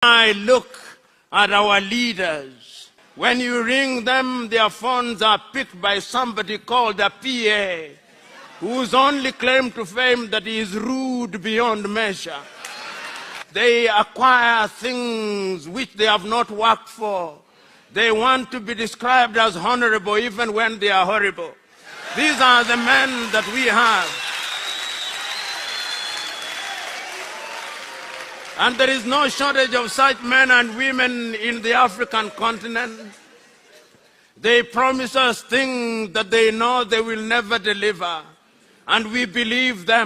I look at our leaders. When you ring them, their phones are picked by somebody called a PA, whose only claim to fame that he is rude beyond measure. They acquire things which they have not worked for. They want to be described as honorable even when they are horrible. These are the men that we have. And there is no shortage of such men and women in the African continent. They promise us things that they know they will never deliver. And we believe them.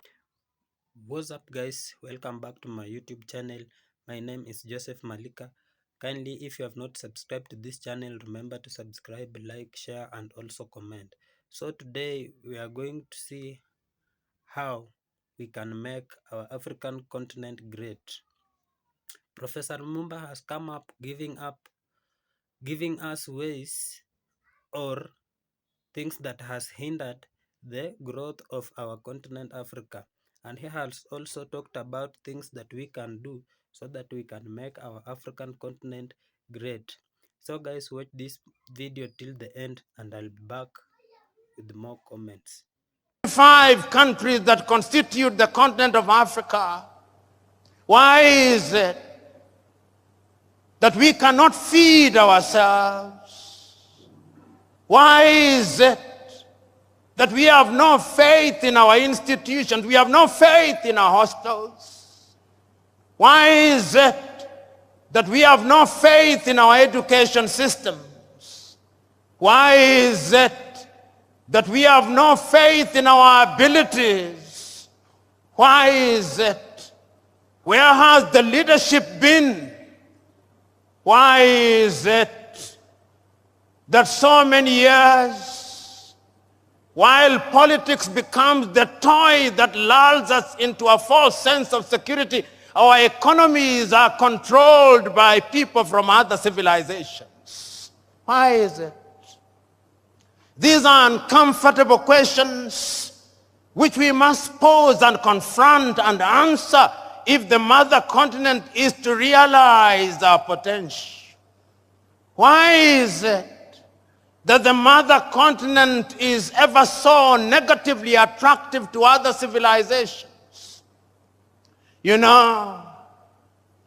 What's up, guys? Welcome back to my YouTube channel. My name is Joseph Malika. Kindly, if you have not subscribed to this channel, remember to subscribe, like, share, and also comment. So today we are going to see how we can make our African continent great. Professor Lumumba has come up giving us ways or things that has hindered the growth of our continent Africa, and he has also talked about things that we can do so that we can make our African continent great. So guys, watch this video till the end and I'll be back with more comments. 5 countries that constitute the continent of Africa. Why is it that we cannot feed ourselves? Why is it that we have no faith in our institutions? We have no faith in our hospitals. Why is it that we have no faith in our education systems? Why is it that we have no faith in our abilities? Why is it? Where has the leadership been? Why is it that so many years, while politics becomes the toy that lulls us into a false sense of security, our economies are controlled by people from other civilizations? Why is it? These are uncomfortable questions which we must pose and confront and answer if the mother continent is to realize our potential. Why is it that the mother continent is ever so negatively attractive to other civilizations? You know,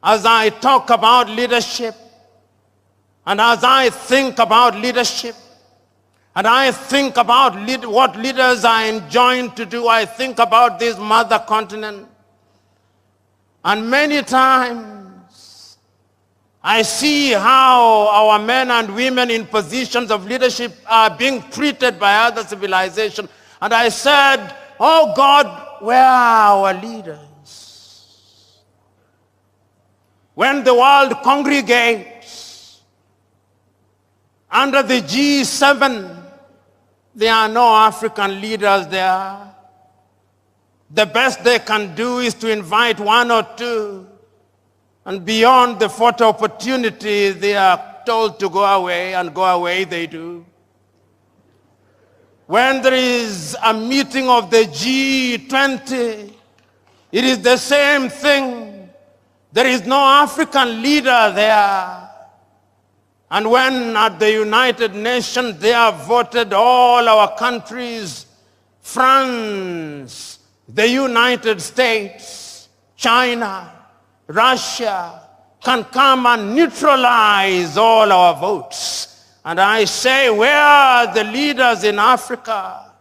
as I talk about leadership, and as I think about leadership, and I think about what leaders are enjoined to do, I think about this mother continent. And many times, I see how our men and women in positions of leadership are being treated by other civilizations. And I said, oh God, where are our leaders? When the world congregates under the G7, there are no African leaders there. The best they can do is to invite 1 or 2. And beyond the photo opportunity, they are told to go away, and go away they do. When there is a meeting of the G20, it is the same thing. There is no African leader there. And when at the United Nations they have voted all our countries, France, the United States, China, Russia, can come and neutralize all our votes. And I say, where are the leaders in Africa?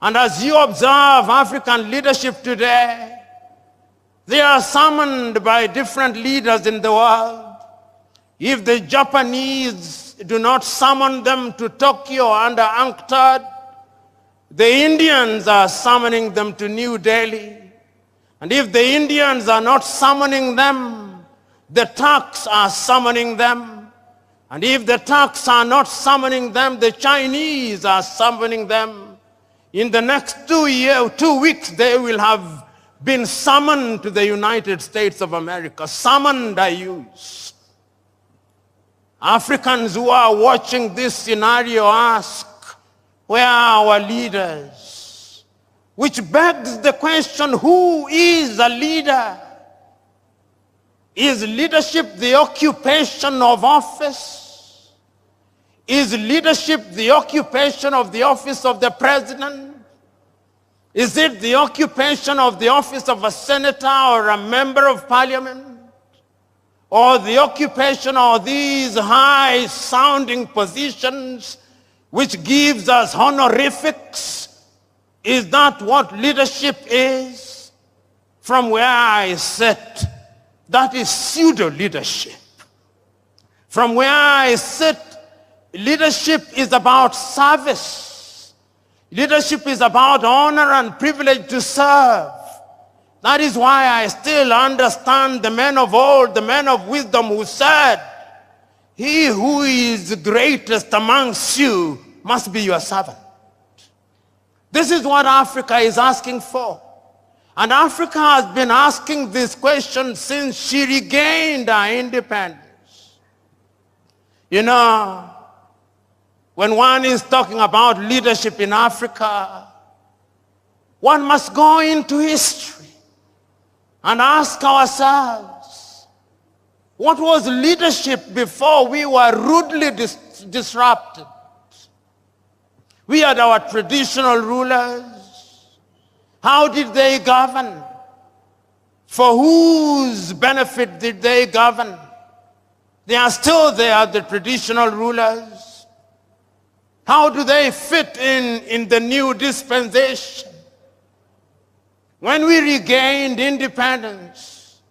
And as you observe African leadership today, they are summoned by different leaders in the world. If the Japanese do not summon them to Tokyo under UNCTAD, the Indians are summoning them to New Delhi. And if the Indians are not summoning them, the Turks are summoning them. And if the Turks are not summoning them, the Chinese are summoning them. In the next 2 weeks, they will have been summoned to the United States of America. Summoned, I use. Africans who are watching this scenario ask, where are our leaders? Which begs the question, who is a leader? Is leadership the occupation of office? Is leadership the occupation of the office of the president? Is it the occupation of the office of a senator or a member of parliament? Or the occupation of these high-sounding positions which gives us honorifics? Is that what leadership is? From where I sit, that is pseudo-leadership. From where I sit, leadership is about service. Leadership is about honor and privilege to serve. That is why I still understand the men of old, the men of wisdom who said, he who is greatest amongst you must be your servant. This is what Africa is asking for. And Africa has been asking this question since she regained her independence. You know, when one is talking about leadership in Africa, one must go into history and ask ourselves, what was leadership before we were rudely disrupted? We had our traditional rulers. How did they govern? For whose benefit did they govern? They are still there, the traditional rulers. How do they fit in the new dispensation? When we regained independence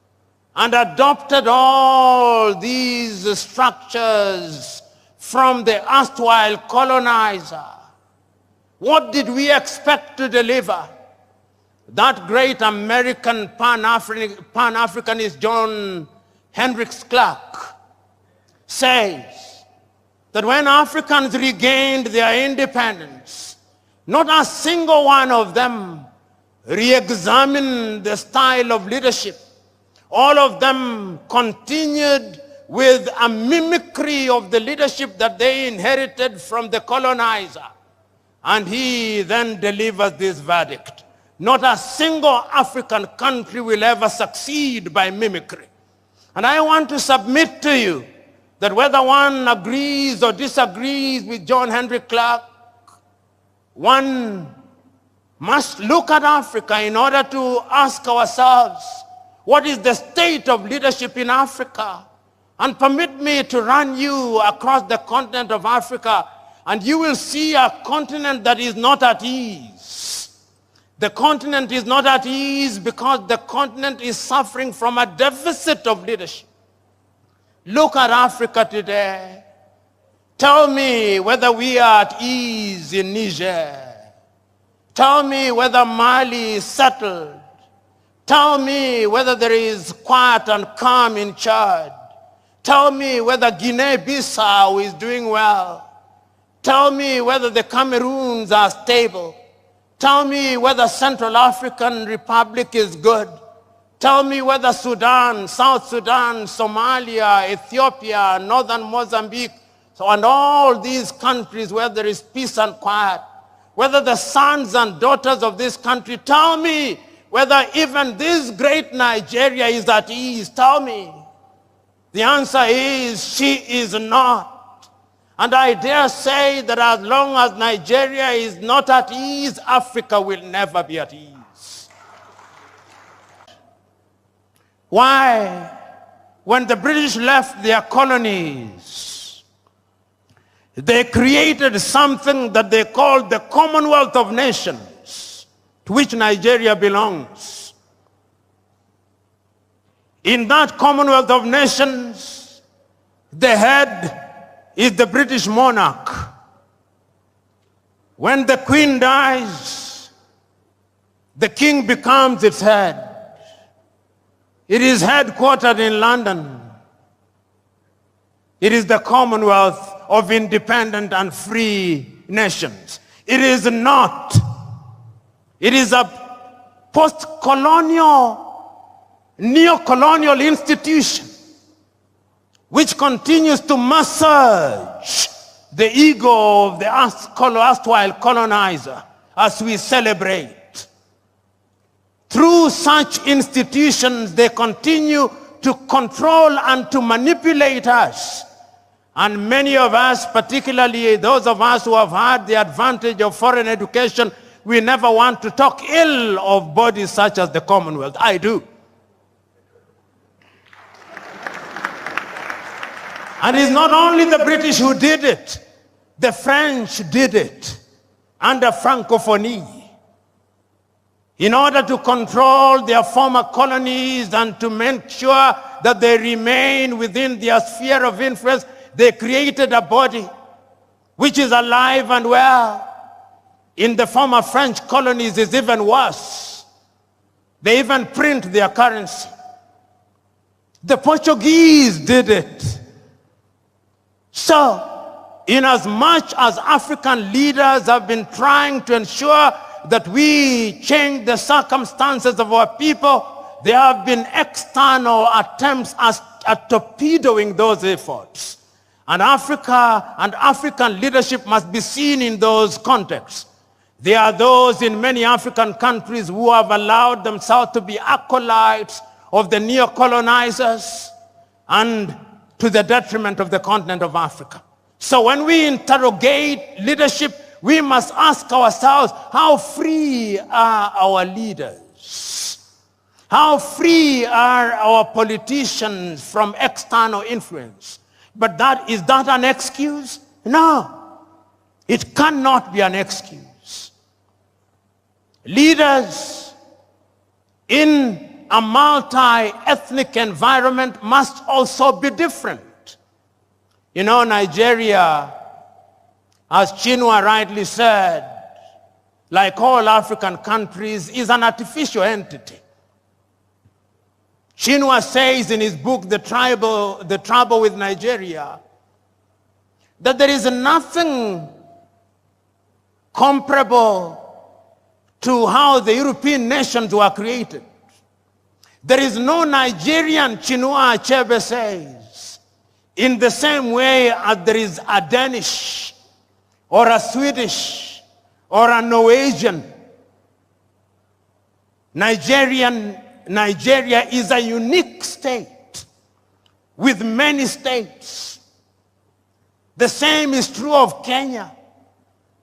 and adopted all these structures from the erstwhile colonizer, what did we expect to deliver? That great American Pan-Africanist John Hendricks Clark says that when Africans regained their independence, not a single one of them re-examined the style of leadership. All of them continued with a mimicry of the leadership that they inherited from the colonizer. And he then delivers this verdict: not a single African country will ever succeed by mimicry. And I want to submit to you that whether one agrees or disagrees with John Hendrik Clark, one must look at Africa in order to ask ourselves, what is the state of leadership in Africa? And permit me to run you across the continent of Africa, and you will see a continent that is not at ease. The continent is not at ease because the continent is suffering from a deficit of leadership. Look at Africa today. Tell me whether we are at ease in Niger. Tell me whether Mali is settled. Tell me whether there is quiet and calm in Chad. Tell me whether Guinea-Bissau is doing well. Tell me whether the Cameroons are stable. Tell me whether Central African Republic is good. Tell me whether Sudan, South Sudan, Somalia, Ethiopia, Northern Mozambique, and all these countries where there is peace and quiet, whether the sons and daughters of this country, tell me whether even this great Nigeria is at ease. Tell me. The answer is, she is not. And I dare say that as long as Nigeria is not at ease, Africa will never be at ease. Why? When the British left their colonies, they created something that they called the Commonwealth of Nations, to which Nigeria belongs. In that Commonwealth of Nations, the head is the British monarch. When the Queen dies, the King becomes its head. It is headquartered in London. It is the Commonwealth of Independent and Free Nations. It is not. It is a post-colonial, neo-colonial institution which continues to massage the ego of the erstwhile colonizer as we celebrate. Through such institutions, they continue to control and to manipulate us. And many of us, particularly those of us who have had the advantage of foreign education, we never want to talk ill of bodies such as the Commonwealth. I do. And it's not only the British who did it. The French did it under Francophonie. In order to control their former colonies and to make sure that they remain within their sphere of influence, they created a body which is alive and well. In the former French colonies, it's even worse. They even print their currency. The Portuguese did it. So, in as much as African leaders have been trying to ensure that we change the circumstances of our people, there have been external attempts at torpedoing those efforts. And Africa and African leadership must be seen in those contexts. There are those in many African countries who have allowed themselves to be acolytes of the neo-colonizers and to the detriment of the continent of Africa. So when we interrogate leadership, we must ask ourselves, how free are our leaders? How free are our politicians from external influence? But is that an excuse? No. It cannot be an excuse. Leaders in a multi-ethnic environment must also be different. You know, Nigeria, as Chinua rightly said, like all African countries, is an artificial entity. Chinua says in his book, The Trouble with Nigeria, that there is nothing comparable to how the European nations were created. There is no Nigerian, Chinua Achebe says, in the same way as there is a Danish or a Swedish or a Norwegian. Nigeria is a unique state with many states. The same is true of Kenya.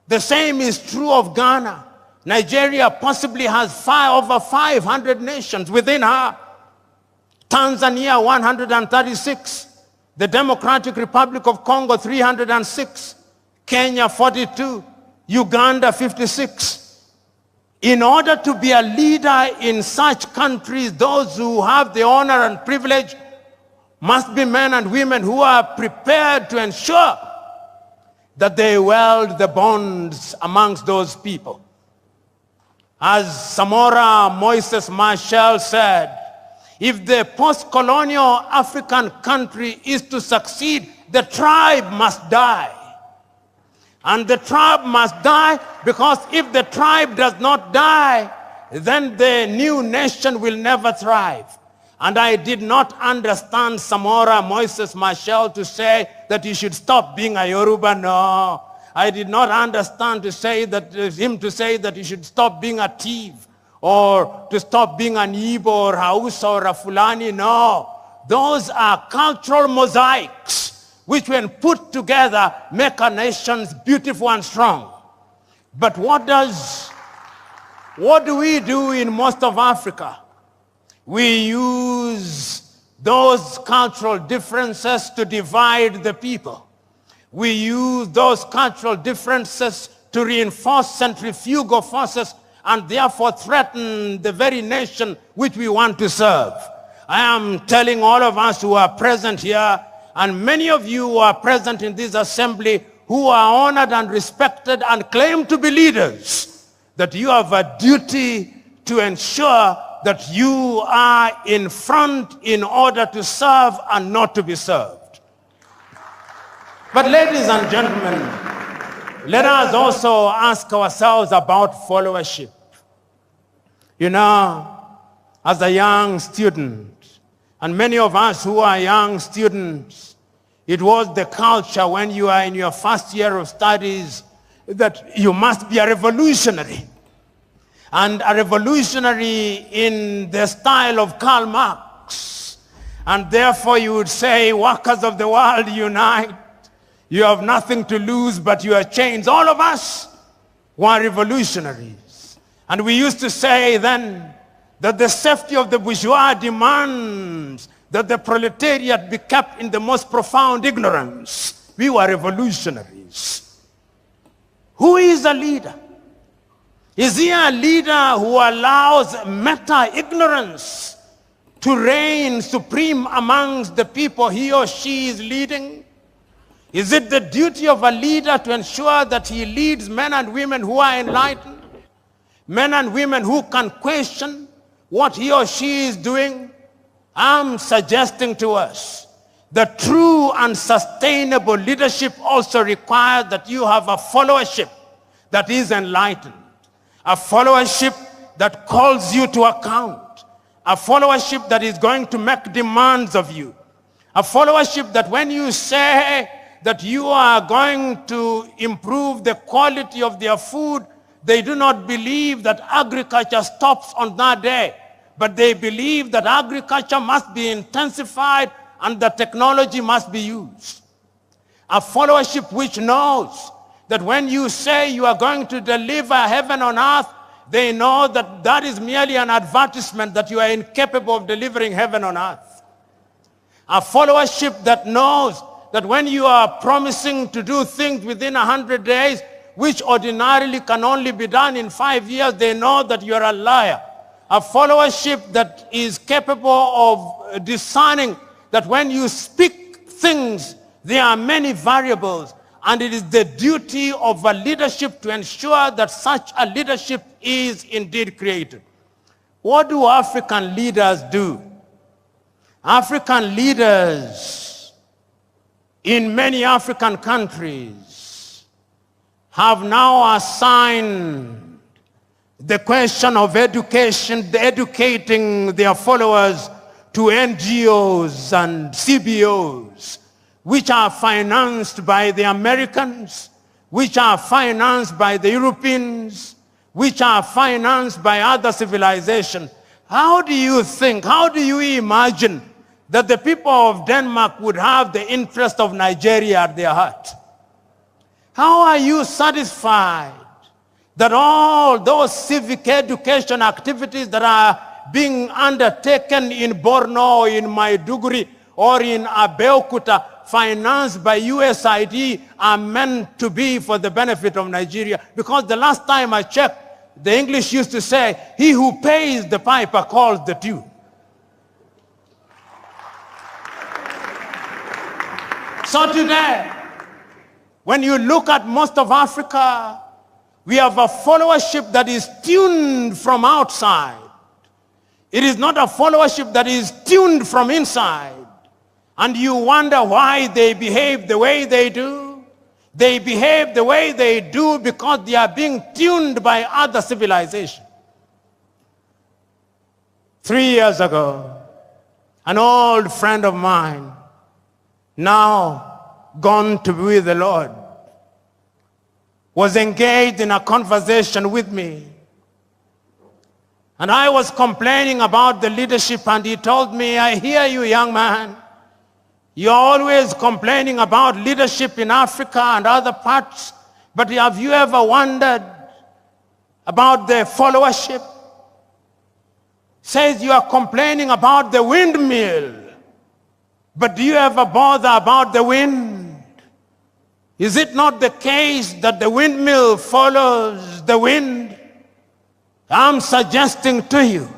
The same is true of Ghana. Nigeria possibly has over 500 nations within her. Tanzania, 136. The Democratic Republic of Congo, 306. Kenya, 42. Uganda, 56. In order to be a leader in such countries, those who have the honor and privilege must be men and women who are prepared to ensure that they weld the bonds amongst those people. As Samora Moises Machel said, if the post-colonial African country is to succeed, the tribe must die. And the tribe must die because if the tribe does not die, then the new nation will never thrive. And I did not understand Samora Moises Machel to say that he should stop being a Yoruba. No. I did not understand him to say that he should stop being a thief or to stop being an Igbo or Hausa or a Fulani. No. Those are cultural mosaics which when put together make our nations beautiful and strong. But what do we do in most of Africa? We use those cultural differences to divide the people. We use those cultural differences to reinforce centrifugal forces and therefore threaten the very nation which we want to serve. I am telling all of us who are present here, and many of you who are present in this assembly who are honored and respected and claim to be leaders, that you have a duty to ensure that you are in front in order to serve and not to be served. But ladies and gentlemen, let us also ask ourselves about followership. You know, as a young student, and many of us who are young students, it was the culture when you are in your first year of studies that you must be a revolutionary. And a revolutionary in the style of Karl Marx. And therefore you would say, workers of the world, unite. You have nothing to lose but your chains. All of us were revolutionaries. And we used to say then that the safety of the bourgeois demands that the proletariat be kept in the most profound ignorance. We were revolutionaries. Who is a leader? Is he a leader who allows meta-ignorance to reign supreme amongst the people he or she is leading? Is it the duty of a leader to ensure that he leads men and women who are enlightened? Men and women who can question what he or she is doing? I'm suggesting to us that true and sustainable leadership also requires that you have a followership that is enlightened, a followership that calls you to account, a followership that is going to make demands of you, a followership that when you say that you are going to improve the quality of their food, they do not believe that agriculture stops on that day, but they believe that agriculture must be intensified and that technology must be used. A followership which knows that when you say you are going to deliver heaven on earth, they know that that is merely an advertisement that you are incapable of delivering heaven on earth. A followership that knows that when you are promising to do things within 100 days, which ordinarily can only be done in 5 years, they know that you are a liar. A followership that is capable of discerning that when you speak things, there are many variables, and it is the duty of a leadership to ensure that such a leadership is indeed created. What do African leaders do? African leaders in many African countries have now assigned the question of education, educating their followers to NGOs and CBOs, which are financed by the Americans, which are financed by the Europeans, which are financed by other civilizations. How do you think, how do you imagine that the people of Denmark would have the interest of Nigeria at their heart? How are you satisfied that all those civic education activities that are being undertaken in Borno, or in Maiduguri, or in Abeokuta, financed by USAID, are meant to be for the benefit of Nigeria? Because the last time I checked, the English used to say, he who pays the piper calls the tune. So today, when you look at most of Africa, we have a followership that is tuned from outside. It is not a followership that is tuned from inside. And you wonder why they behave the way they do. They behave the way they do because they are being tuned by other civilizations. 3 years ago, an old friend of mine, now gone to be with the Lord, was engaged in a conversation with me. And I was complaining about the leadership, and he told me, I hear you, young man. You're always complaining about leadership in Africa and other parts, but have you ever wondered about the followership? Says you are complaining about the windmill, but do you ever bother about the wind? Is it not the case that the windmill follows the wind? I'm suggesting to you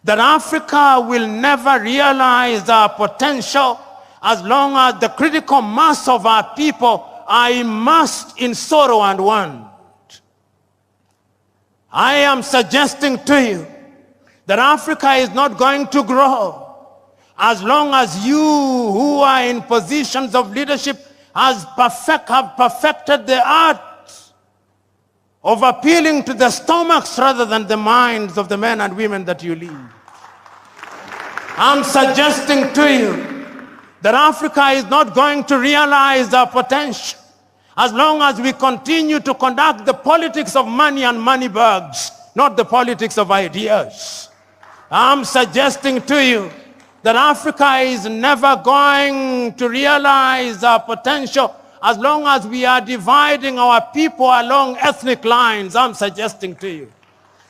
that Africa will never realize our potential as long as the critical mass of our people are immersed in sorrow and want. I am suggesting to you that Africa is not going to grow as long as you who are in positions of leadership have perfected the art of appealing to the stomachs rather than the minds of the men and women that you lead. I'm suggesting to you that Africa is not going to realize our potential as long as we continue to conduct the politics of money and money bags, not the politics of ideas. I'm suggesting to you that Africa is never going to realize our potential as long as we are dividing our people along ethnic lines. I'm suggesting to you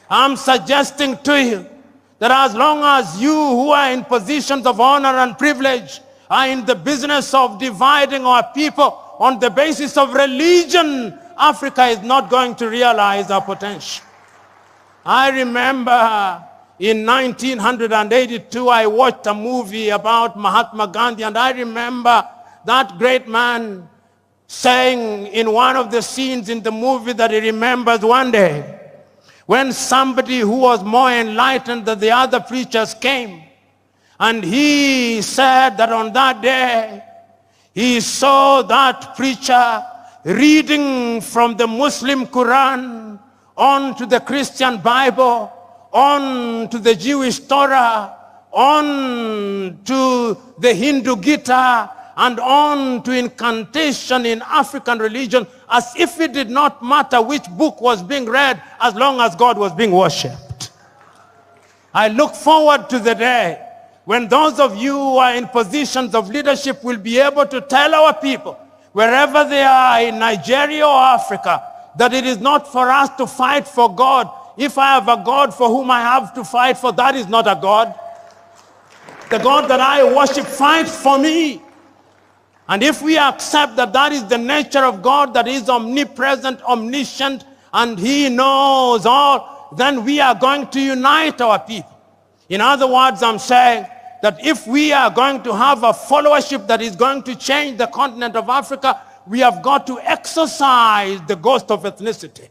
that as long as you who are in positions of honor and privilege are in the business of dividing our people on the basis of religion, Africa is not going to realize our potential. I remember in 1982, I watched a movie about Mahatma Gandhi, and I remember that great man saying in one of the scenes in the movie that he remembers one day when somebody who was more enlightened than the other preachers came, and he said that on that day he saw that preacher reading from the Muslim Quran on to the Christian Bible, on to the Jewish Torah, on to the Hindu Gita, and on to incantation in African religion, as if it did not matter which book was being read as long as God was being worshipped. I look forward to the day when those of you who are in positions of leadership will be able to tell our people, wherever they are in Nigeria or Africa, that it is not for us to fight for God. If I have a God for whom I have to fight for, that is not a God. The God that I worship fights for me. And if we accept that that is the nature of God, that is omnipresent, omniscient, and he knows all, then we are going to unite our people. In other words, I'm saying that if we are going to have a followership that is going to change the continent of Africa, we have got to exercise the ghost of ethnicity.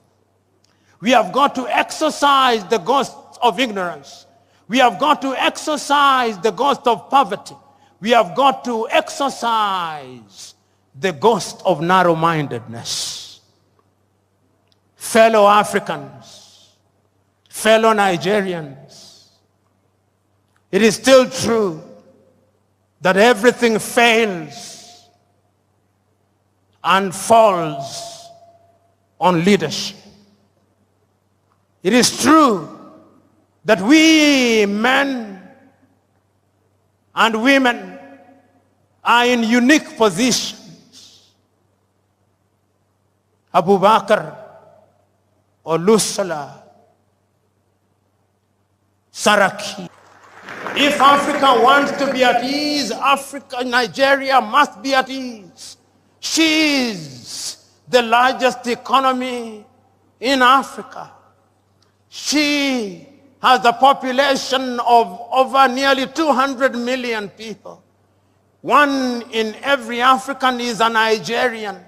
We have got to exercise the ghost of ignorance. We have got to exercise the ghost of poverty. We have got to exercise the ghost of narrow-mindedness. Fellow Africans, fellow Nigerians, it is still true that everything fails and falls on leadership. It is true that we men and women are in unique positions. Abu Bakr, Olusala, Saraki. If Africa wants to be at ease, Nigeria must be at ease. She is the largest economy in Africa. She has a population of over nearly 200 million people. One in every African is a Nigerian.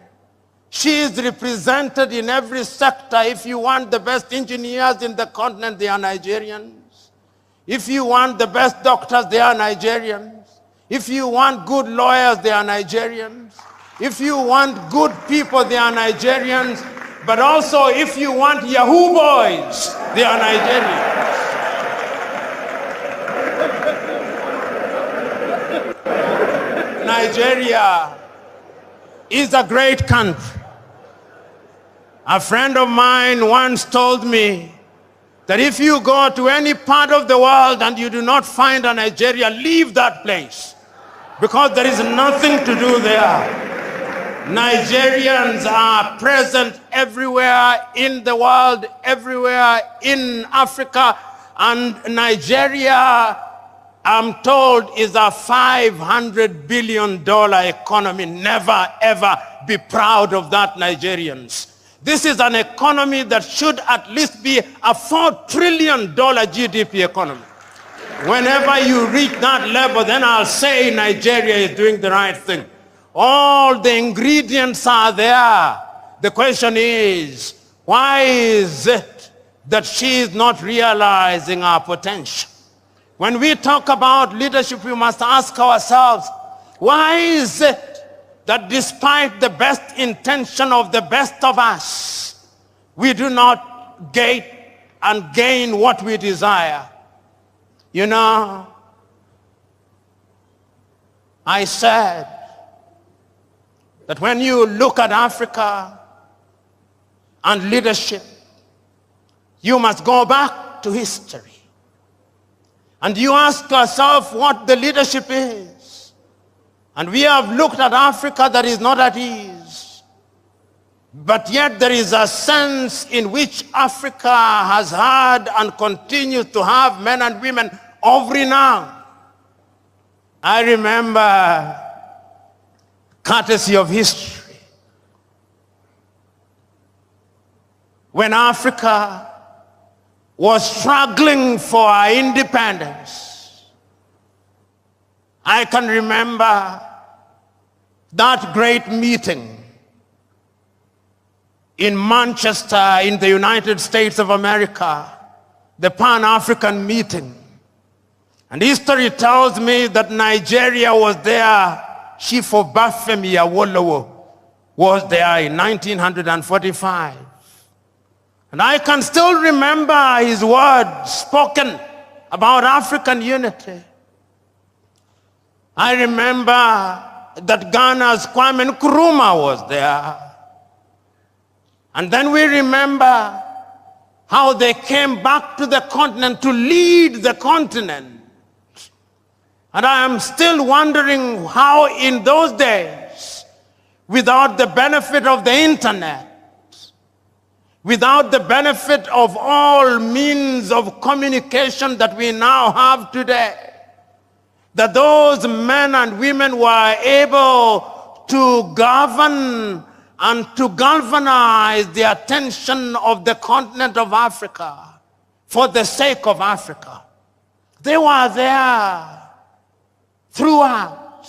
She is represented in every sector. If you want the best engineers in the continent, they are Nigerians. If you want the best doctors, they are Nigerians. If you want good lawyers, they are Nigerians. If you want good people, they are Nigerians. But also, if you want Yahoo boys, they are Nigerians. Nigeria is a great country. A friend of mine once told me that if you go to any part of the world and you do not find a Nigeria, leave that place, because there is nothing to do there. Nigerians are present everywhere in the world, everywhere in Africa, and Nigeria, I'm told, is a $500 billion economy. Never ever be proud of that, Nigerians. This is an economy that should at least be a $4 trillion GDP economy. Whenever you reach that level, then I'll say Nigeria is doing the right thing. All the ingredients are there. The question is, why is it that she is not realizing our potential? When we talk about leadership, we must ask ourselves, why is it that despite the best intention of the best of us, we do not gain what we desire? You know, I said that when you look at Africa and leadership, you must go back to history. And you ask yourself what the leadership is. And we have looked at Africa that is not at ease. But yet there is a sense in which Africa has had and continues to have men and women of renown. I remember, courtesy of history, when Africa was struggling for our independence. I can remember that great meeting in Manchester in the United States of America, the Pan-African meeting. And history tells me that Nigeria was there. Chief of Bafemi Awolowo was there in 1945. And I can still remember his words spoken about African unity. I remember that Ghana's Kwame Nkrumah was there. And then we remember how they came back to the continent to lead the continent. And I am still wondering how in those days, without the benefit of the internet, without the benefit of all means of communication that we now have today, that those men and women were able to govern and to galvanize the attention of the continent of Africa for the sake of Africa. They were there throughout.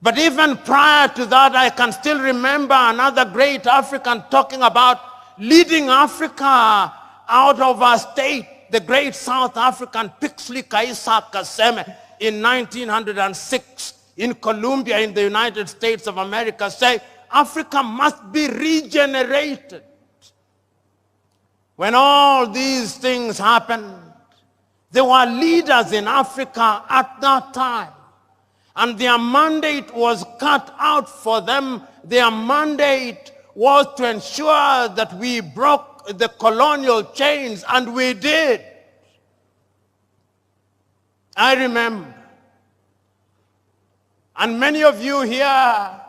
But even prior to that, I can still remember another great African talking about leading Africa out of our state, the great South African Pixley Kaisa Kaseme in 1906 in Columbia in the United States of America, say Africa must be regenerated. When all these things happened, there were leaders in Africa at that time, and their mandate was cut out for them. Their mandate was to ensure that we broke the colonial chains, and we did. I remember, and many of you here,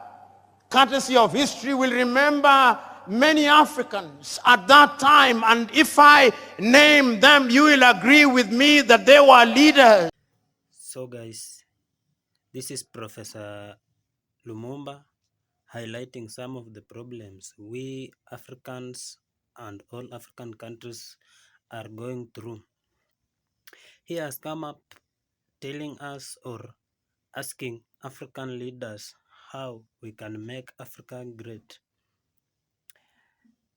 courtesy of history, will remember many Africans at that time, and if I name them, you will agree with me that they were leaders. So guys, this is Professor Lumumba highlighting some of the problems we Africans and all African countries are going through. He has come up telling us or asking African leaders how we can make Africa great.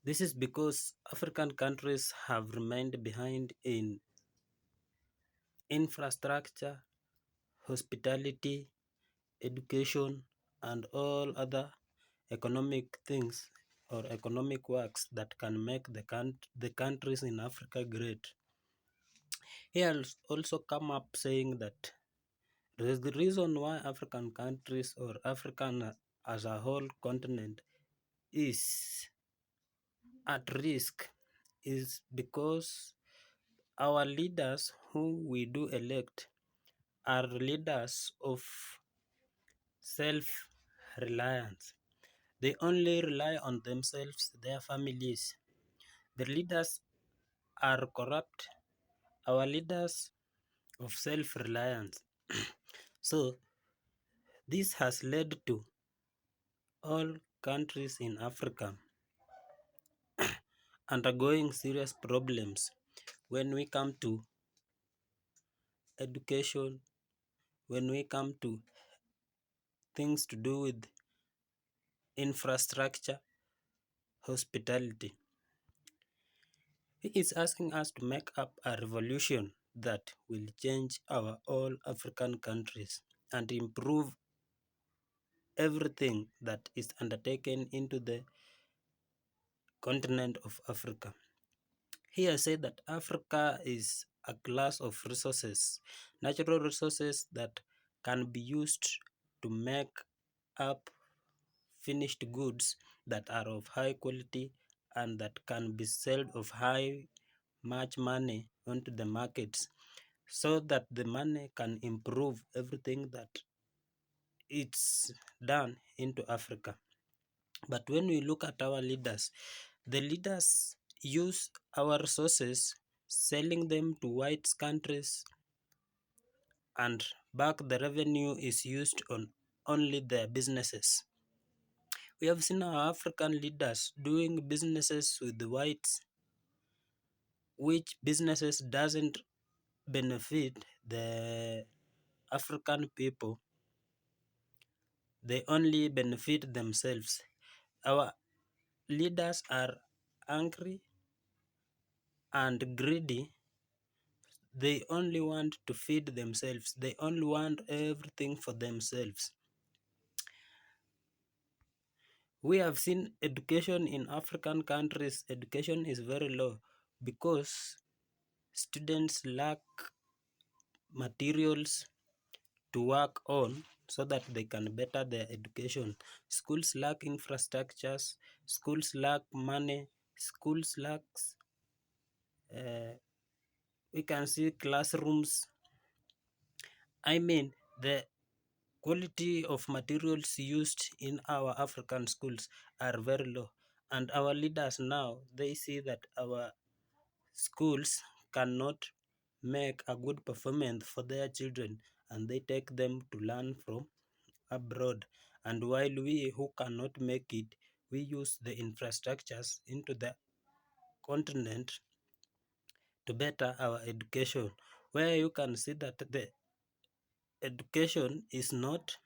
This is because African countries have remained behind in infrastructure, hospitality, education, and all other economic things or economic works that can make the countries in Africa great. He has also come up saying that the reason why African countries or African as a whole continent is at risk is because our leaders who we do elect are leaders of self-reliance. They only rely on themselves, their families. The leaders are corrupt, our leaders of self-reliance. So this has led to all countries in Africa undergoing serious problems when we come to education, when we come to things to do with infrastructure, hospitality. He is asking us to make up a revolution that will change our all African countries and improve everything that is undertaken into the continent of Africa. He has said that Africa is a class of resources, natural resources that can be used to make up finished goods that are of high quality and that can be sold of high much money onto the markets. so that the money can improve everything that it's done into Africa. But when we look at our leaders, the leaders use our resources, selling them to white countries, and back the revenue is used on only their businesses. We have seen our African leaders doing businesses with the whites, which businesses doesn't benefit the African people. They only benefit themselves. Our leaders are angry and greedy. They only want to feed themselves. They only want everything for themselves. We have seen education in African countries. Education is very low because students lack materials to work on so that they can better their education. Schools lack infrastructures. Schools lack money. Schools lacks. We can see classrooms. I mean, the quality of materials used in our African schools are very low. And our leaders now, they see that our schools cannot make a good performance for their children, and they take them to learn from abroad. And while we who cannot make it, we use the infrastructures into the continent to better our education, where you can see that the education is not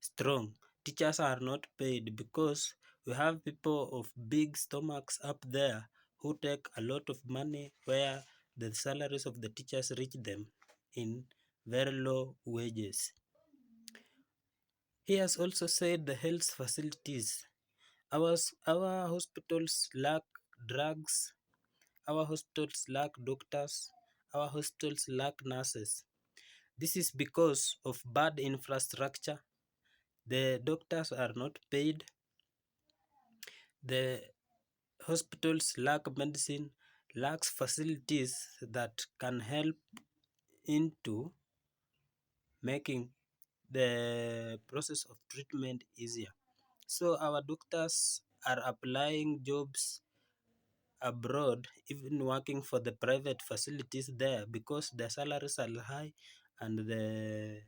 strong. Teachers are not paid because we have people of big stomachs up there who take a lot of money, where the salaries of the teachers reach them in very low wages. He has also said the health facilities. Our hospitals lack drugs, our hospitals lack doctors, our hospitals lack nurses. This is because of bad infrastructure. The doctors are not paid. The hospitals lack medicine, lacks facilities that can help into making the process of treatment easier. So our doctors are applying jobs abroad, even working for the private facilities there because the salaries are high and the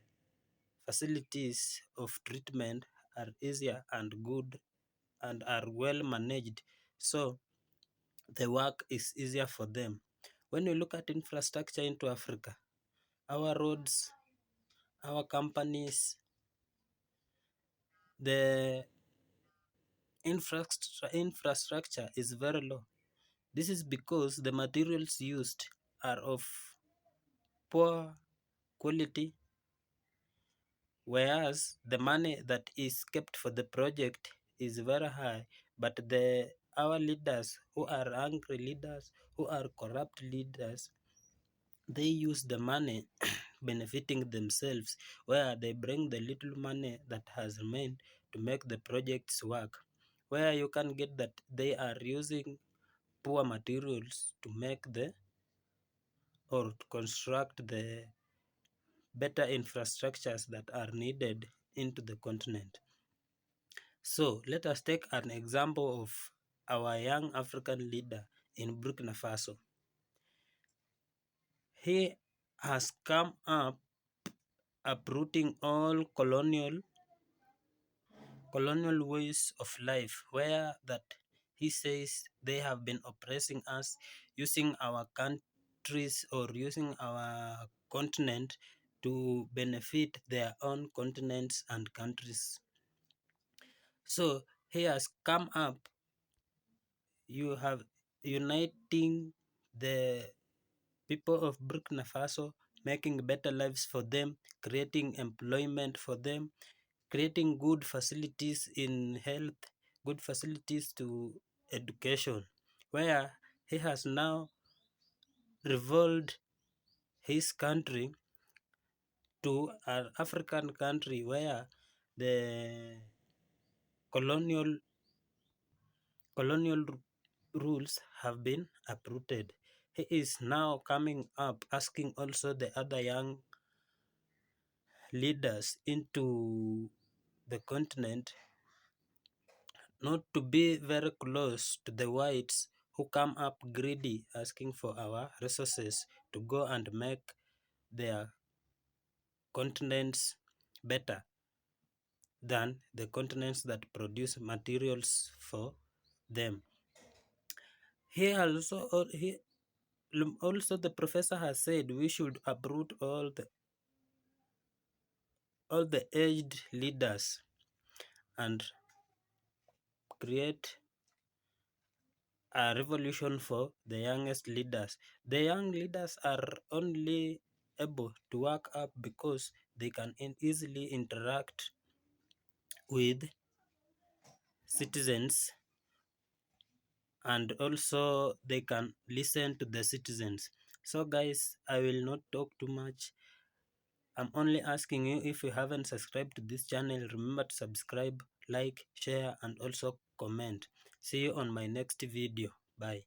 facilities of treatment are easier and good and are well managed. So the work is easier for them. When you look at infrastructure into Africa, our roads, our companies, the infrastructure is very low. This is because the materials used are of poor quality, whereas the money that is kept for the project is very high. But our leaders who are angry leaders, who are corrupt leaders, they use the money benefiting themselves, where they bring the little money that has remained to make the projects work, where you can get that they are using poor materials to make the or to construct the better infrastructures that are needed into the continent. So let us take an example of our young African leader in Burkina Faso. He has come up uprooting all colonial ways of life, where that he says they have been oppressing us, using our countries or using our continent to benefit their own continents and countries. So he has come up, you have uniting the people of Burkina Faso, making better lives for them, creating employment for them, creating good facilities in health, good facilities to education, where he has now revolved his country to an African country where the colonial rules have been uprooted. he is now coming up asking also the other young leaders into the continent not to be very close to the whites who come up greedy asking for our resources to go and make their continents better than the continents that produce materials for them. He also the professor has said we should uproot all the aged leaders and create a revolution for the youngest leaders. The young leaders are only able to work up because they can easily interact with citizens, and also they can listen to the citizens. So guys, I will not talk too much. I'm only asking you, if you haven't subscribed to this channel, remember to subscribe, like, share, and also comment. See you on my next video. Bye.